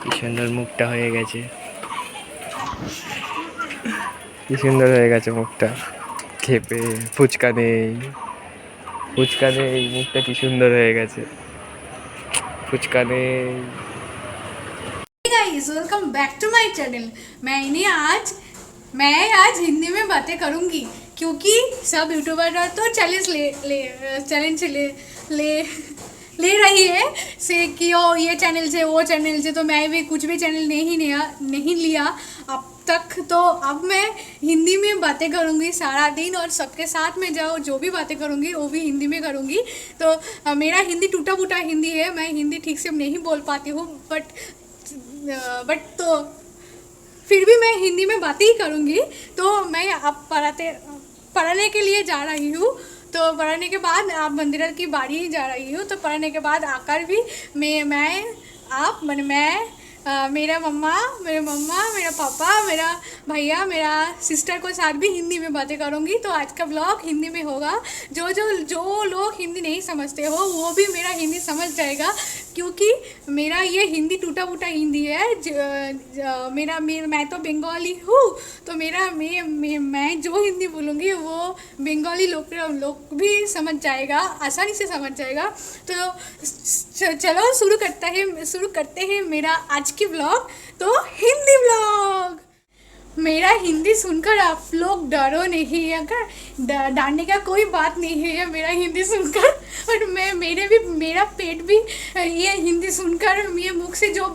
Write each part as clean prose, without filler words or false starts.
কি সুন্দর মুখটা হয়ে গেছে, কি সুন্দর হয়ে গেছে মুখটা খেপে। ফুচকা নেই, ফুচকা নেই, মুখটা কি সুন্দর হয়ে গেছে, ফুচকা নেই। Guys welcome back to my channel. मैं आज हिंदी में बातें करूंगी क्योंकि सब यूट्यूबर तो चैलेंज ले ले रही है से कि ओ ये चैनल से वो चैनल से, तो मैं भी कुछ भी चैनल नहीं लिया अब तक। तो अब मैं हिंदी में बातें करूंगी सारा दिन और सबके साथ में जो भी बातें करूंगी वो भी हिंदी में करूंगी। तो मेरा हिंदी टूटा फूटा हिंदी है, मैं हिंदी ठीक से नहीं बोल पाती हूँ, बट तो फिर भी मैं हिंदी में बातें ही करूँगी। तो मैं अब पढ़ने के लिए जा रही हूँ। तो पढ़ने के बाद आप मंदिर की बाड़ी ही जा रही हूँ। तो पढ़ने के बाद आकर भी मेरे मम्मा, मेरा पापा, मेरा भैया, मेरा सिस्टर को साथ भी हिंदी में बातें करूँगी। तो आज का ब्लॉग हिंदी में होगा। जो लोग हिंदी नहीं समझते हो वो भी मेरा हिंदी समझ जाएगा, क्योंकि मेरा ये हिंदी टूटा फूटा हिंदी है। मैं तो बंगाली हूँ, तो मैं जो हिंदी बोलूँगी वो बंगाली लोग भी समझ जाएगा, आसानी से समझ जाएगा। तो चलो शुरू करते हैं मेरा आज की ब्लॉग। तो हिंदी ब्लॉग, मेरा हिंदी सुनकर आप लोग डरो नहीं, अगर डरने का कोई बात नहीं है मेरा हिंदी सुनकर। और मेरा पेट भी ये हिंदी सुनकर, ये मुख से जो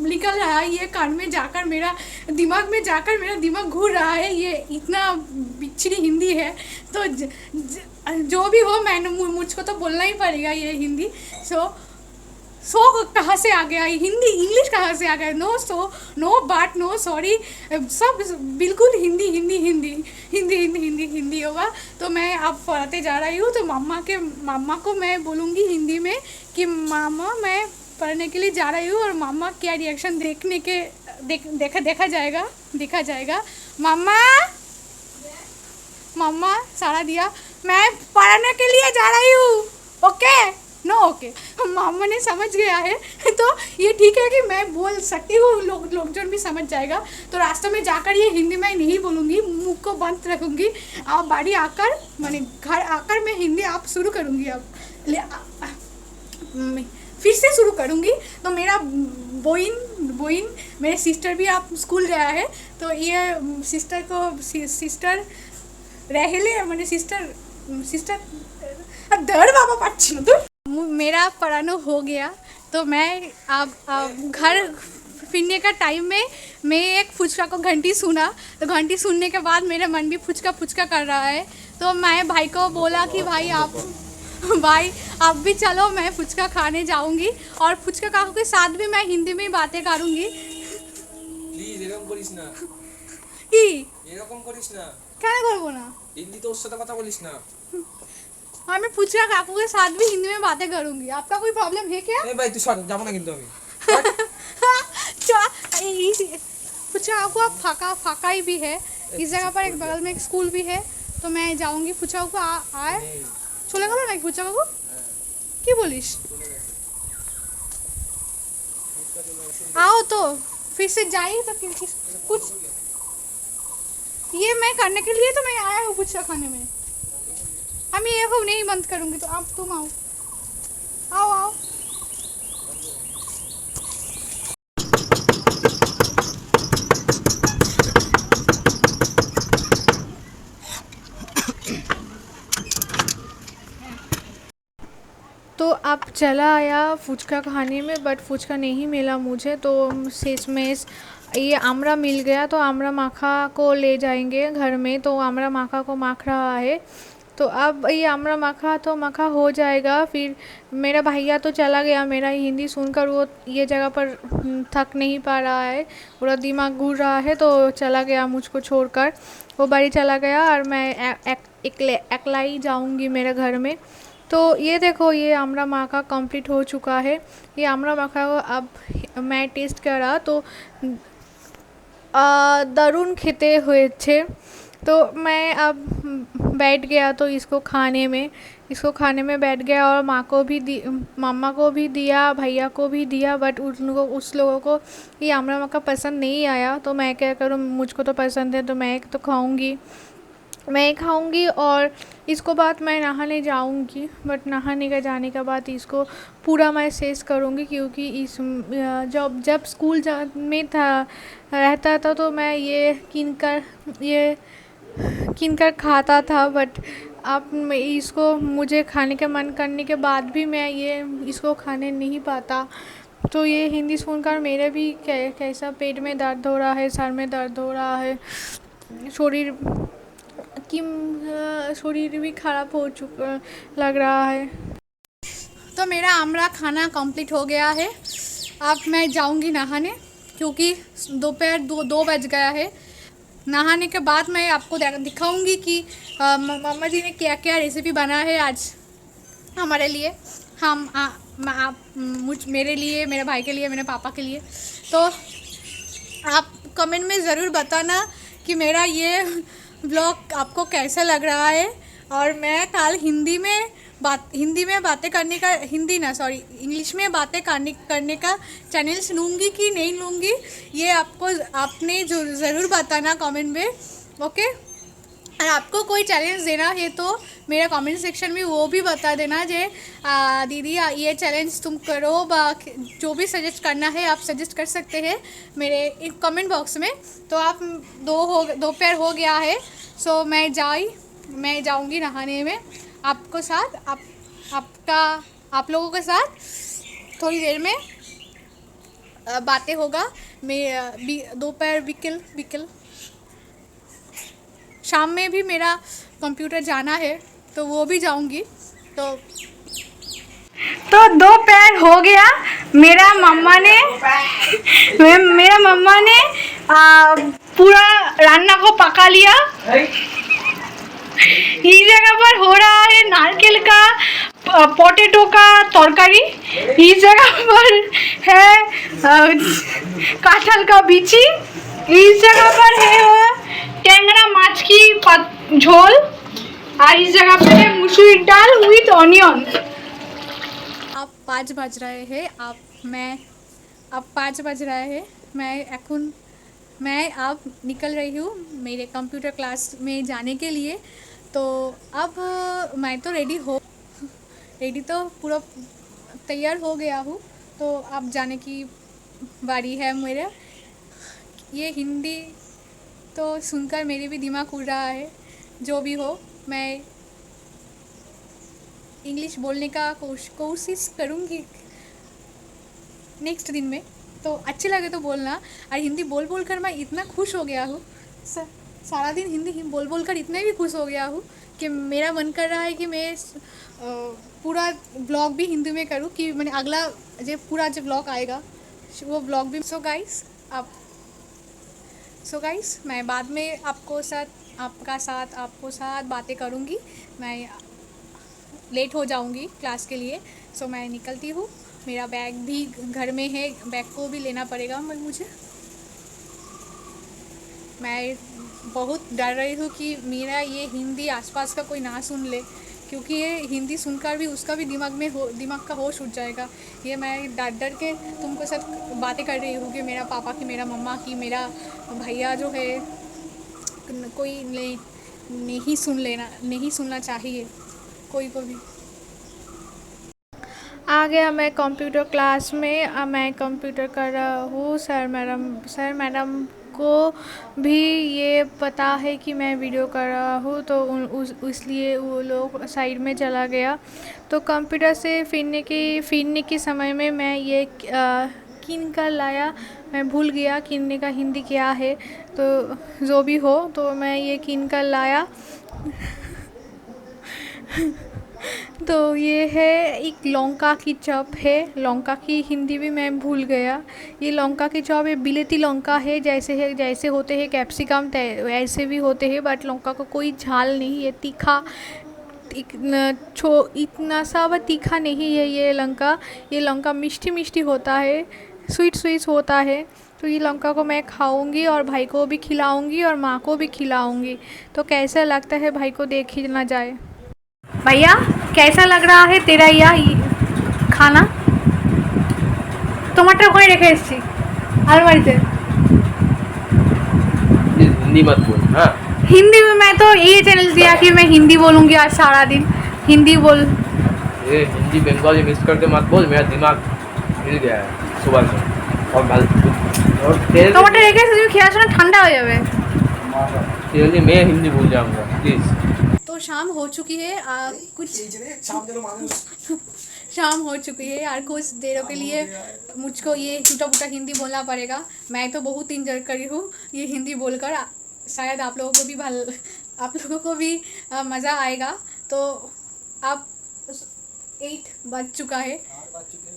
निकल रहा है ये कान में जाकर मेरा दिमाग घूर रहा है, ये इतना बिच्छी हिंदी है। तो जो भी हो मुझको तो बोलना ही पड़ेगा ये हिंदी। सो कहाँ से आ गया हिंदी, इंग्लिश कहाँ से आ गया? नो बात नो सॉरी, सब बिल्कुल हिंदी होगा। तो मैं अब पढ़ाते जा रही हूँ। तो मामा को मैं बोलूँगी हिंदी में कि मामा मैं पढ़ने के लिए जा रही हूँ, और मामा क्या रिएक्शन देखा जाएगा। मामा सारा दिया, मैं पढ़ने के लिए जा रही हूँ, ओके नो ओके। मामा ने समझ गया है तो ये ठीक है कि मैं बोल सकती हूँ, लोग जन भी समझ जाएगा। तो रास्ते में जाकर ये हिंदी में नहीं बोलूँगी, मुख को बंद रखूँगी। आप बाड़ी आकर माने घर आकर मैं हिंदी आप शुरू करूँगी। फिर से शुरू करूँगी। तो मेरा बोइन मेरे सिस्टर भी आप स्कूल गया है। तो ये सिस्टर रहेले मैंने सिस्टर दर बाबा पाচ্ছি ना। तो मेरा पढ़ाना हो गया। तो मैं अब घर फिरने का टाइम में मैं एक फुचका को घंटी सुना। तो घंटी सुनने के बाद मेरा मन भी फुचका कर रहा है। तो मैं भाई को बोला कि भाई आप भी चलो, मैं फुचका खाने जाऊंगी, और फुचका काकू के साथ भी मैं हिंदी में बातें करूंगी। প্লিজ এরকম করিস না, কি এরকম করিস না, কেন করবো না? হিন্দি তোর সাথে কথা বলিস না। और मैं फुचका काकू के साथ भी हिंदी में बातें करूंगी। आपका कोई प्रॉब्लम है क्या? এই ভাই তুই সর, যাবো না কিন্তু আমি। फुचका काकू आप फाका ही भी है। इस जगह पर एक बगल में एक स्कूल भी है। तो मैं जाऊंगी। फुचका काकू आए चले गलो ना फुचका काकू, কি বলিস? आओ तो फिर से जाइए। तो कुछ ये मैं करने के लिए तो मैं आया हूँ फुचका खाने में। हम ये को नहीं बंद करूंगी। तो आप तुम आओ। तो अब चला आया फुचका खाने में, बट फुचका नहीं मिला मुझे। तो शेषमेश ये आमरा मिल गया। तो आमरा माखा को ले जाएंगे घर में। तो आमरा माखा को माख रहा है। तो अब ये आमरा माखा हो जाएगा। फिर मेरा भैया तो चला गया। मेरा हिंदी सुनकर वो ये जगह पर थक नहीं पा रहा है, पूरा दिमाग घूर रहा है। तो चला गया मुझको छोड़कर, वो बाड़ी चला गया, और मैं अकेला ही जाऊंगी मेरे घर में। तो ये देखो, ये आमरा माखा कंप्लीट हो चुका है। ये आमरा माखा को अब मैं टेस्ट करा तो दारुण खेते हुए। तो मैं अब बैठ गया तो इसको खाने में बैठ गया और माँ को भी मम्मा को भी दिया, भैया को भी दिया, बट उस लोगों को ये आमला मक्का पसंद नहीं आया। तो मैं क्या करूँ, मुझको तो पसंद है तो मैं तो खाऊंगी और इसको बाद मैं नहाने जाऊंगी। बट नहाने का जाने के बाद इसको पूरा मैं शेष करूंगी, क्योंकि जब स्कूल में रहता था तो मैं ये कीन कर खाता था। बट अब इसको मुझे खाने का मन करने के बाद भी मैं इसको खाने नहीं पाता। तो ये हिंदी सुनकर मेरे भी कैसा पेट में दर्द हो रहा है, सर में दर्द हो रहा है, शरीर भी ख़राब हो चुका लग रहा है। तो मेरा आमला खाना कंप्लीट हो गया है। अब मैं जाऊंगी नहाने, क्योंकि दोपहर 2 बज गया है। नहाने के बाद मैं आपको दिखाऊंगी कि मम्मा जी ने क्या क्या रेसिपी बनाया है आज हमारे लिए, मेरे लिए, मेरे भाई के लिए, मेरे पापा के लिए। तो आप कमेंट में ज़रूर बताना कि मेरा ये व्लॉग आपको कैसा लग रहा है। और मैं कल इंग्लिश में बातें करने का चैनल लूँगी कि नहीं लूँगी, ये आपने जो ज़रूर बताना कमेंट में, ओके। और आपको कोई चैलेंज देना है तो मेरा कमेंट सेक्शन में वो भी बता देना जे दीदी ये चैलेंज तुम करो, जो भी सजेस्ट करना है आप सजेस्ट कर सकते हैं मेरे कमेंट बॉक्स में। तो आप दोपहर हो गया है, सो मैं जाऊंगी नहाने में आपको साथ, आप लोगों के साथ थोड़ी देर में बातें होगा। मैं दोपहर बिकल शाम में भी मेरा कंप्यूटर जाना है तो वो भी जाऊंगी। तो दोपहर हो गया। मेरा मम्मा ने पूरा रान्ना को पका लिया। इस जगह पर हो रहा है नारकेल का पोटैटो का तरकारी, इस जगह पर है कटहल का बीची, इस जगह पर है टेंगरा माछ की झोल, और इस जगह पर है मसूर दाल विथ ऑनियन। अब 5 बज रहे हैं। अब 5 बज रहे हैं। मैं अब निकल रही हूँ मेरे कंप्यूटर क्लास में जाने के लिए। तो अब मैं तो रेडी तो पूरा तैयार हो गया हूँ। तो अब जाने की बारी है मेरा। ये हिंदी तो सुनकर मेरे भी दिमाग उड़ रहा है। जो भी हो, मैं इंग्लिश बोलने का कोशिश करूँगी नेक्स्ट दिन में। तो अच्छे लगे तो बोलना। और हिंदी बोल कर मैं इतना खुश हो गया हूँ, सारा दिन हिंदी बोल कर इतने भी खुश हो गया हूँ कि मेरा मन कर रहा है कि मैं पूरा ब्लॉग भी हिंदी में करूँ, कि मैंने अगला पूरा जो ब्लॉग आएगा वो ब्लॉग भी। सो गाइस मैं बाद में आपको साथ बातें करूँगी। मैं लेट हो जाऊँगी क्लास के लिए, सो मैं निकलती हूँ। मेरा बैग भी घर में है, बैग को भी लेना पड़ेगा मुझे। मैं बहुत डर रही हूँ कि मेरा ये हिंदी आसपास का कोई ना सुन ले, क्योंकि ये हिंदी सुनकर भी उसका भी दिमाग का होश उठ जाएगा। ये मैं डर के तुमको साथ बातें कर रही हूँ कि मेरा पापा की, मेरा मम्मा की, मेरा भैया जो है, कोई नहीं सुनना चाहिए कोई को भी। आ गया मैं कंप्यूटर क्लास में। मैं कंप्यूटर कर रहा हूँ। सर मैडम को भी ये पता है कि मैं वीडियो कर रहा हूँ, तो इसलिए वो लोग साइड में चला गया। तो कंप्यूटर से फिरने के समय में मैं ये कीन कर लाया। मैं भूल गया कीनने का हिंदी क्या है, तो जो भी हो, तो मैं ये कीन कर लाया। तो ये है एक लौंका की चॉप है। लौंका की हिंदी भी मैं भूल गया। ये लौंका की चॉप है, बिलेती लौंका है। जैसे होते हैं कैप्सिकम ऐसे भी होते हैं, बट लौंका को कोई झाल नहीं है। तीखा इतना सा तीखा नहीं है ये लौंका। मिष्टी होता है। स्वीट स्वीट होता है, तो ये लौका को मैं खाऊंगी और भाई को भी खिलाऊंगी और माँ को भी खिलाऊंगी। तो कैसा लगता है भाई को देख ही ना जाए। भैया कैसा लग रहा है तेरा यह खाना? टमाटर कोई रेखे एসছি अलमारीতে। हिंदी मत बोल। हाँ, हिंदी में मैं तो ये चैनल दिया कि मैं हिंदी बोलूँगी आज सारा दिन, हिंदी बोल। ये हिंदी बंगाली मिक्स करके मत बोल, मेरा दिमाग हिल गया है सुबह से। और तेरे टमाटर রেখে তুমি খেয়ে আসো না, ঠান্ডা হয়ে যাবে। लिए मैं हिंदी भूल जाऊंगा प्लीज। तो शाम हो चुकी है, कुछ शाम हो चुकी है और कुछ देरों के लिए मुझको ये टूटा फूटा हिंदी बोलना पड़ेगा। मैं तो बहुत इंजॉय करी हूँ ये हिंदी बोलकर। शायद आप लोगों को भी मज़ा आएगा। तो अब 8 बज चुका है,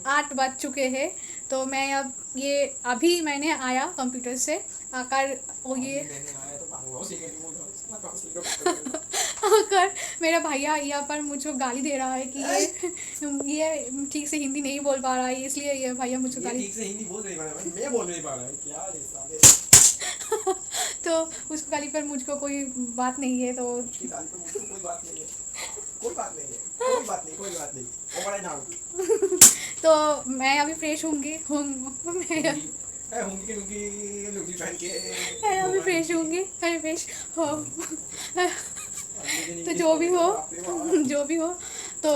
8 बज चुके हैं। तो मैं अब ये अभी मैंने आया कंप्यूटर से आकर वो ये आकर मेरा भैया यहाँ पर मुझको गाली दे रहा है कि ये ठीक से हिंदी नहीं बोल पा रहा है, इसलिए ये भैया मुझको गाली ठीक से हिंदी बोल नहीं पा रहा है, मैं बोल नहीं पा रहा है, क्या रे साले। तो उस गाली पर मुझको कोई बात नहीं है। तो उसकी गाली पर मुझको कोई बात नहीं है, कोई बात नहीं है, कोई बात नहीं, कोई बात नहीं, वो बड़ा ना। तो मैं अभी फ्रेश होंगी लुंगी पहन के मैं अभी फ्रेश होंगी, अरे फ्रेश हो। तो जो भी हो तो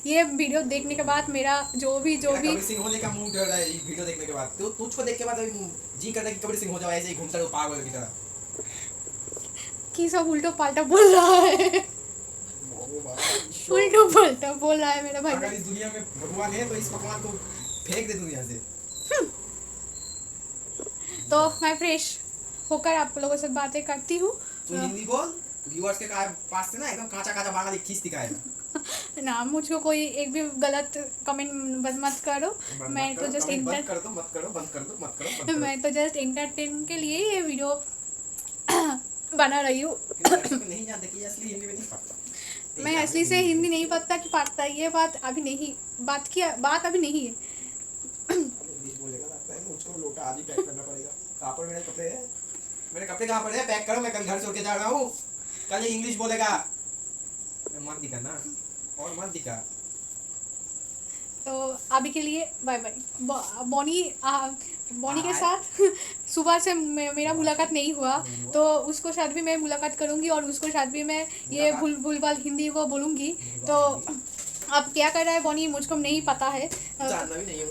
ये वीडियो देखने के बाद मेरा जो भी कबीर सिंह होने का मूड डर रहा है ये वीडियो देखने के बाद। तो तुझको देख के बाद जी करता है कि कबीर सिंह हो जाओ, ऐसे ही घूमता रहो पागल की तरह। की सब उल्टो पाल्टा बोल रहा है, उल्टो पाल्टा बोल रहा है मेरा भाई। अगर इस दुनिया में भगवान है तो इस भगवान को फेंक दे दुनिया से। तो मैं फ्रेश होकर आप लोगों से बातें करती हूँ। तू हिंदी बोल, व्यूअर्स के पास से ना एकदम कांचा कांचा बांगा खींच दिखाएगा ना मुझको कोई एक भी गलत कमेंट मत करो। मैं तो जस्ट बंद कर दो। मैं तो जस्ट एंटरटेन के लिए ये वीडियो बना रही हूँ। नहीं जानते कि असली हिंदी में नहीं पढ़ता। मैं असली से हिंदी नहीं पढ़ता कि पढ़ता, ये बात अभी नहीं, बात अभी नहीं है। इंग्लिश बोलेगा लगता है मुझको लोटा आदि पैक करना पड़ेगा। कहाँ पर मेरे कपड़े कहाँ पर है? पैक करो, मैं कल घर छोड़ के जा रहा हूँ। कल ये इंग्लिश बोलेगा, मत दिखा ना, और मत दिखा। तो अभी के लिए बाय बाय। बॉनी के साथ सुबह से मेरा मुलाकात नहीं हुआ, तो उसको साथ भी मैं मुलाकात करूँगी और उसको साथ भी मैं ये भूलभाल हिंदी को बोलूँगी। तो अब क्या कर रहा है बॉनी मुझको नहीं पता है, जानना भी नहीं है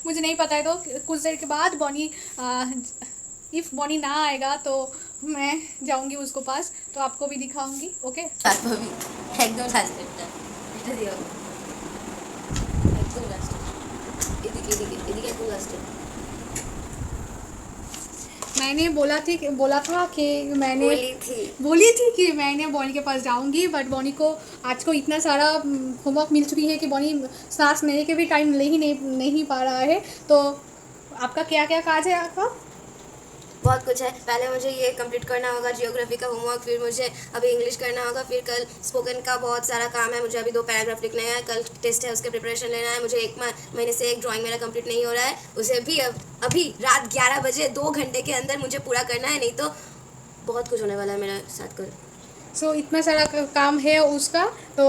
मुझे नहीं पता है। तो कुछ देर के बाद बॉनी इफ़ बॉनी ना आएगा तो मैं जाऊँगी उसको पास, तो आपको भी दिखाऊँगी। ओके একদম লাস্টেরটা এটা দিও একদম লাস্ট এদিকে একদম লাস্টে। मैंने बोला था कि मैंने बोली थी कि मैंने बॉनी के पास जाऊंगी, बट बॉनी को आज को इतना सारा होमवर्क मिल चुकी है कि बॉनी सांस लेने के भी टाइम नहीं पा रहा है। तो आपका क्या क्या काज है? आपका बहुत कुछ है। पहले मुझे ये कंप्लीट करना होगा जियोग्राफी का होमवर्क, फिर मुझे अभी इंग्लिश करना होगा, फिर कल स्पोकन का बहुत सारा काम है, मुझे अभी 2 पैराग्राफ लिखना है, कल टेस्ट है उसके प्रिपरेशन लेना है, मुझे 1 महीने से एक ड्राइंग मेरा कंप्लीट नहीं हो रहा है, उसे भी अभी रात 11 बजे 2 घंटे के अंदर मुझे पूरा करना है, नहीं तो बहुत कुछ होने वाला है मेरे साथ कल। सो इतना सारा काम है उसका। तो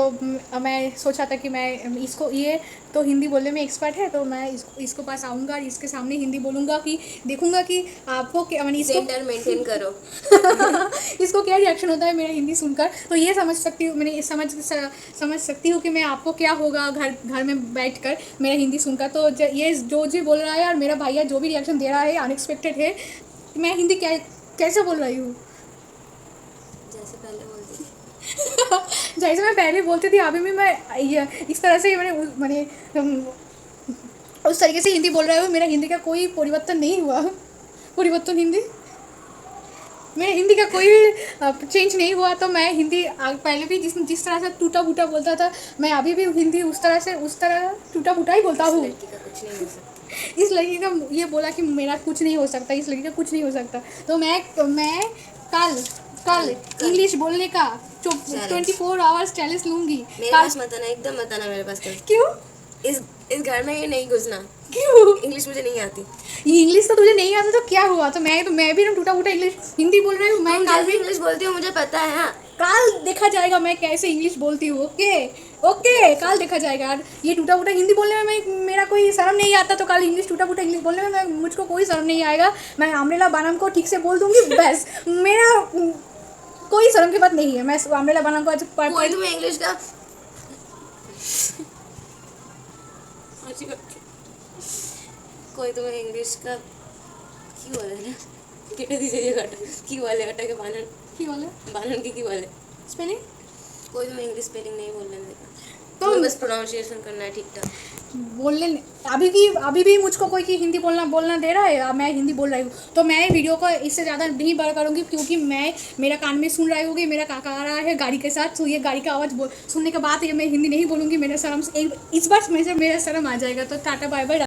मैं सोचा था कि मैं इसको, ये तो हिंदी बोलने में एक्सपर्ट है, तो मैं इसको पास आऊँगा और इसके सामने हिंदी बोलूँगा कि देखूँगा कि आपको क्या, मैंने इसको सेंटर मेंटेन करो इसको क्या रिएक्शन होता है मेरा हिंदी सुनकर। तो ये समझ सकती हूँ, मैंने समझ सकती हूँ कि मैं आपको क्या होगा घर में बैठकर मेरा हिंदी सुनकर। तो ये जो बोल रहा है और मेरा भैया जो भी रिएक्शन दे रहा है अनएक्सपेक्टेड है। मैं हिंदी कैसे बोल रही हूँ? जैसे मैं पहले बोलती थी, अभी भी मैं इस तरह से मैंने उस तरीके से हिंदी बोल रहा हूँ। मेरा हिंदी का कोई परिवर्तन नहीं हुआ, मेरे हिंदी का कोई भी चेंज नहीं हुआ। तो मैं हिंदी पहले भी जिस तरह से टूटा फूटा बोलता था, मैं अभी भी हिंदी उस तरह टूटा फूटा ही बोलता हूँ। इस लड़की का ये बोला कि मेरा कुछ नहीं हो सकता, इस लड़की का कुछ नहीं हो सकता। तो मैं कल इंग्लिश बोलने का 24 आवर्स चैलेंज लूँगी। मेरे पास मत आना, एकदम मत आना मेरे पास कल। क्यों? इस घर में ये नहीं घुसना। क्यों? इंग्लिश मुझे नहीं आती। ये इंग्लिश तो तुझे नहीं आता तो क्या हुआ? तो मैं भी ना टूटा फूटा इंग्लिश हिंदी बोल रही हूँ। मैं तुम काल कैसे भी इंग्लिश बोलती हो मुझे पता है। हाँ, काल देखा जाएगा मैं कैसे इंग्लिश बोलती हूँ। ओके ओके, काल देखा जाएगा यार। ये टूटा फूटा हिंदी बोलने में मेरा कोई शर्म नहीं आता, तो काल इंग्लिश टूटा फूटा इंग्लिश बोलने में मुझको कोई शर्म नहीं आएगा। मैं अम्ब्रेला बनाम को ठीक से बोल दूंगी बस। मेरा कोई शर्म की बात नहीं है। मैं अम्ब्रेला बनाम को आज कोई तुम्हें इंग्लिश का कोई तुम्हें इंग्लिश का কি বলে না কেটে দিছে ये কাটা কি বলে ওটাকে বানান কি বলে বানান কি বলে स्पेलिंग? कोई तुम्हें इंग्लिश स्पेलिंग नहीं बोलने देगा। तो तुम्हें बस प्रोनाउंसिएशन करना है ठीक ठाक। बोलने अभी भी मुझको कोई की हिंदी बोलना दे रहा है, या मैं हिंदी बोल रही हूँ, तो मैं वीडियो को इससे ज़्यादा नहीं बड़ा करूँगी, क्योंकि मेरा कान में सुन रही होगी, मेरा काका आ रहा है गाड़ी के साथ, तो ये गाड़ी का आवाज़ सुनने के बाद ये मैं हिंदी नहीं बोलूँगी। मेरा शर्म इस बार मेरा शर्म आ जाएगा। तो टाटा बाय बाय।